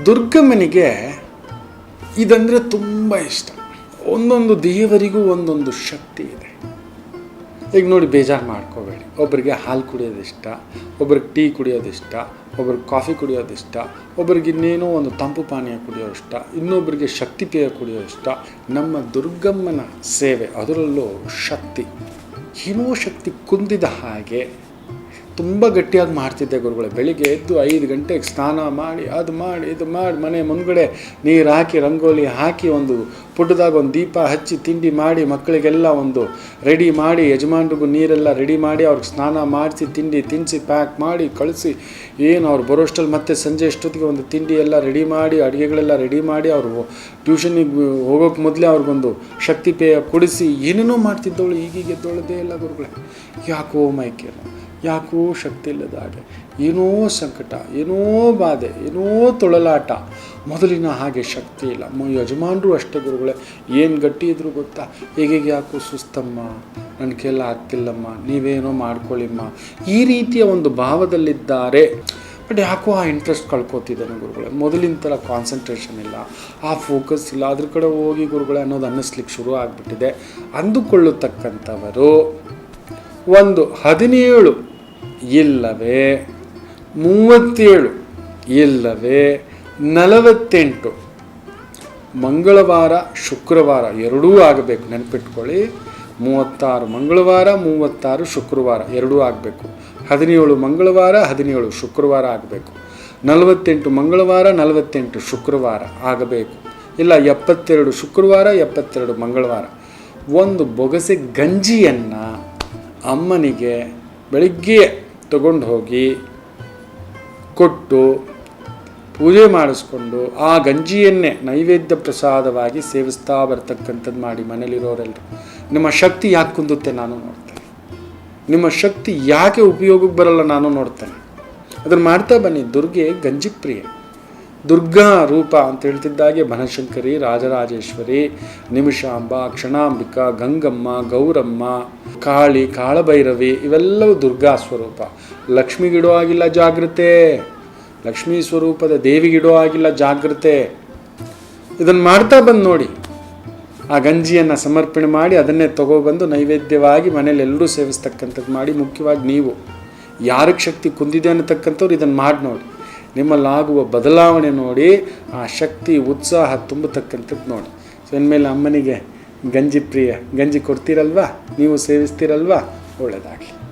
ದುರ್ಗಮ್ಮನಿಗೆ ಇದಂದರೆ ತುಂಬ ಇಷ್ಟ. ಒಂದೊಂದು ದೇವರಿಗೂ ಒಂದೊಂದು ಶಕ್ತಿ ಇದೆ. ಈಗ ನೋಡಿ, ಬೇಜಾರು ಮಾಡ್ಕೋಬೇಡಿ. ಒಬ್ಬರಿಗೆ ಹಾಲು ಕುಡಿಯೋದಿಷ್ಟ, ಒಬ್ರಿಗೆ ಟೀ ಕುಡಿಯೋದಿಷ್ಟ, ಒಬ್ರಿಗೆ ಕಾಫಿ ಕುಡಿಯೋದಿಷ್ಟ, ಒಬ್ರಿಗೆ ಇನ್ನೇನೋ ಒಂದು ತಂಪು ಪಾನೀಯ ಕುಡಿಯೋ ಇಷ್ಟ, ಇನ್ನೊಬ್ಬರಿಗೆ ಶಕ್ತಿಪೇಯ ಕುಡಿಯೋ ಇಷ್ಟ. ನಮ್ಮ ದುರ್ಗಮ್ಮನ ಸೇವೆ, ಅದರಲ್ಲೂ ಶಕ್ತಿ, ಏನೋ ಶಕ್ತಿ ಕುಂದಿದ ಹಾಗೆ ತುಂಬ ಗಟ್ಟಿಯಾಗಿ ಮಾಡ್ತಿದ್ದೆ ಗುರುಗಳೇ. ಬೆಳಿಗ್ಗೆ ಎದ್ದು 5 ಗಂಟೆಗೆ ಸ್ನಾನ ಮಾಡಿ, ಅದು ಮಾಡಿ, ಇದು ಮಾಡಿ, ಮನೆ ಮುಂದ್ಗಡೆ ನೀರು ಹಾಕಿ, ರಂಗೋಲಿ ಹಾಕಿ, ಒಂದು ಪುಟ್ಟದಾಗ ಒಂದು ದೀಪ ಹಚ್ಚಿ, ತಿಂಡಿ ಮಾಡಿ, ಮಕ್ಕಳಿಗೆಲ್ಲ ಒಂದು ರೆಡಿ ಮಾಡಿ, ಯಜಮಾನ್ರಿಗೂ ನೀರೆಲ್ಲ ರೆಡಿ ಮಾಡಿ, ಅವ್ರಿಗೆ ಸ್ನಾನ ಮಾಡಿಸಿ, ತಿಂಡಿ ತಿನ್ನಿಸಿ, ಪ್ಯಾಕ್ ಮಾಡಿ ಕಳಿಸಿ, ಏನು ಅವ್ರು ಬರೋಷ್ಟಲ್ಲಿ ಮತ್ತೆ ಸಂಜೆ ಅಷ್ಟೊತ್ತಿಗೆ ಒಂದು ತಿಂಡಿ ಎಲ್ಲ ರೆಡಿ ಮಾಡಿ, ಅಡುಗೆಗಳೆಲ್ಲ ರೆಡಿ ಮಾಡಿ, ಅವರು ಟ್ಯೂಷನಿಗೆ ಹೋಗೋಕ್ಕೆ ಮೊದಲೇ ಅವ್ರಿಗೊಂದು ಶಕ್ತಿಪೇಯ ಕುಡಿಸಿ, ಏನೇನೋ ಮಾಡ್ತಿದ್ದವಳು. ಈಗೀಗ ಎದ್ದೊಳದೇ ಇಲ್ಲ ಗುರುಗಳೇ. ಯಾಕೋ ಮೈಕೇನು, ಯಾಕೋ ಶಕ್ತಿ ಇಲ್ಲದ ಹಾಗೆ, ಏನೋ ಸಂಕಟ, ಏನೋ ಬಾಧೆ, ಏನೋ ತೊಳಲಾಟ. ಮೊದಲಿನ ಹಾಗೆ ಶಕ್ತಿ ಇಲ್ಲ. ಯಜಮಾನರು ಅಷ್ಟೇ ಗುರುಗಳೇ, ಏನು ಗಟ್ಟಿ ಇದ್ರು ಗೊತ್ತಾ, ಹೇಗೆ ಯಾಕೋ ಸುಸ್ತಮ್ಮ, ನನ್ನ ಕೈಲ ಆಗ್ತಿಲ್ಲಮ್ಮ, ನೀವೇನೋ ಮಾಡ್ಕೊಳ್ಳಿಮ್ಮ, ಈ ರೀತಿಯ ಒಂದು ಭಾವದಲ್ಲಿದ್ದಾರೆ. ಬಟ್ ಯಾಕೋ ಆ ಇಂಟ್ರೆಸ್ಟ್ ಕಳ್ಕೊತಿದ್ದಾನೆ ಗುರುಗಳೇ. ಮೊದಲಿನ ಥರ ಕಾನ್ಸಂಟ್ರೇಷನ್ ಇಲ್ಲ, ಆ ಫೋಕಸ್ ಇಲ್ಲ, ಅದ್ರ ಕಡೆ ಹೋಗಿ ಗುರುಗಳೇ ಅನ್ನೋದು ಅನ್ನಿಸ್ಲಿಕ್ಕೆ ಶುರು ಆಗಿಬಿಟ್ಟಿದೆ. ಅಂದುಕೊಳ್ಳತಕ್ಕಂಥವರು ಒಂದು 17 ಇಲ್ಲವೇ 37 ಇಲ್ಲವೇ 48 ಮಂಗಳವಾರ ಶುಕ್ರವಾರ ಎರಡೂ ಆಗಬೇಕು. ನೆನಪಿಟ್ಕೊಳ್ಳಿ, 36 ಮಂಗಳವಾರ 36 ಶುಕ್ರವಾರ ಎರಡೂ ಆಗಬೇಕು. 17 ಮಂಗಳವಾರ 17 ಶುಕ್ರವಾರ ಆಗಬೇಕು. 48 ಮಂಗಳವಾರ 48 ಶುಕ್ರವಾರ ಆಗಬೇಕು. ಇಲ್ಲ 72 ಶುಕ್ರವಾರ 72 ಮಂಗಳವಾರ. ಒಂದು ಬೊಗಸೆ ಗಂಜಿಯನ್ನು ಅಮ್ಮನಿಗೆ ಬೆಳಿಗ್ಗೆ ತಗೊಂಡು ಹೋಗಿ ಕೊಟ್ಟು ಪೂಜೆ ಮಾಡಿಸ್ಕೊಂಡು ಆ ಗಂಜಿಯನ್ನೇ ನೈವೇದ್ಯ ಪ್ರಸಾದವಾಗಿ ಸೇವಿಸ್ತಾ ಬರ್ತಕ್ಕಂಥದ್ದು ಮಾಡಿ ಮನೇಲಿರೋರೆಲ್ಲರೂ. ನಿಮ್ಮ ಶಕ್ತಿ ಯಾಕೆ ಕುಂದುತ್ತೆ ನಾನು ನೋಡ್ತೇನೆ, ನಿಮ್ಮ ಶಕ್ತಿ ಯಾಕೆ ಉಪಯೋಗಕ್ಕೆ ಬರಲ್ಲ ನಾನು ನೋಡ್ತೇನೆ. ಅದನ್ನು ಮಾಡ್ತಾ ಬನ್ನಿ. ದುರ್ಗೆ ಗಂಜಿ ಪ್ರಿಯ, ದುರ್ಗಾ ರೂಪ ಅಂತ ಹೇಳ್ತಿದ್ದಾಗೆ ಬನಶಂಕರಿ, ರಾಜರಾಜೇಶ್ವರಿ, ನಿಮಿಷಾಂಬ, ಕ್ಷಣಾಂಬಿಕಾ, ಗಂಗಮ್ಮ, ಗೌರಮ್ಮ, ಕಾಳಿ, ಕಾಳಭೈರವಿ ಇವೆಲ್ಲವೂ ದುರ್ಗಾ ಸ್ವರೂಪ. ಲಕ್ಷ್ಮಿಗಿಡೋ ಆಗಿಲ್ಲ ಜಾಗ್ರತೆ, ಲಕ್ಷ್ಮೀ ಸ್ವರೂಪದ ದೇವಿಗಿಡೋ ಆಗಿಲ್ಲ ಜಾಗ್ರತೆ. ಇದನ್ನು ಮಾಡ್ತಾ ಬಂದು ನೋಡಿ. ಆ ಗಂಜಿಯನ್ನು ಸಮರ್ಪಣೆ ಮಾಡಿ ಅದನ್ನೇ ತಗೊಬಂದು ನೈವೇದ್ಯವಾಗಿ ಮನೇಲಿ ಎಲ್ಲರೂ ಸೇವಿಸ್ತಕ್ಕಂಥದ್ದು ಮಾಡಿ. ಮುಖ್ಯವಾಗಿ ನೀವು ಯಾರಿಗೆ ಶಕ್ತಿ ಕುಂದಿದೆ ಅನ್ನತಕ್ಕಂಥವ್ರು ಇದನ್ನು ಮಾಡಿ ನೋಡಿ. ನಿಮ್ಮಲ್ಲಾಗುವ ಬದಲಾವಣೆ ನೋಡಿ, ಆ ಶಕ್ತಿ ಉತ್ಸಾಹ ತುಂಬತಕ್ಕಂಥದ್ದು ನೋಡಿ. ಸೊ ಇನ್ಮೇಲೆ ಅಮ್ಮನಿಗೆ ಗಂಜಿ ಪ್ರಿಯ, ಗಂಜಿ ಕೊಡ್ತೀರಲ್ವಾ, ನೀವು ಸೇವಿಸ್ತೀರಲ್ವಾ, ಒಳ್ಳೆಯದಾಗಲಿ.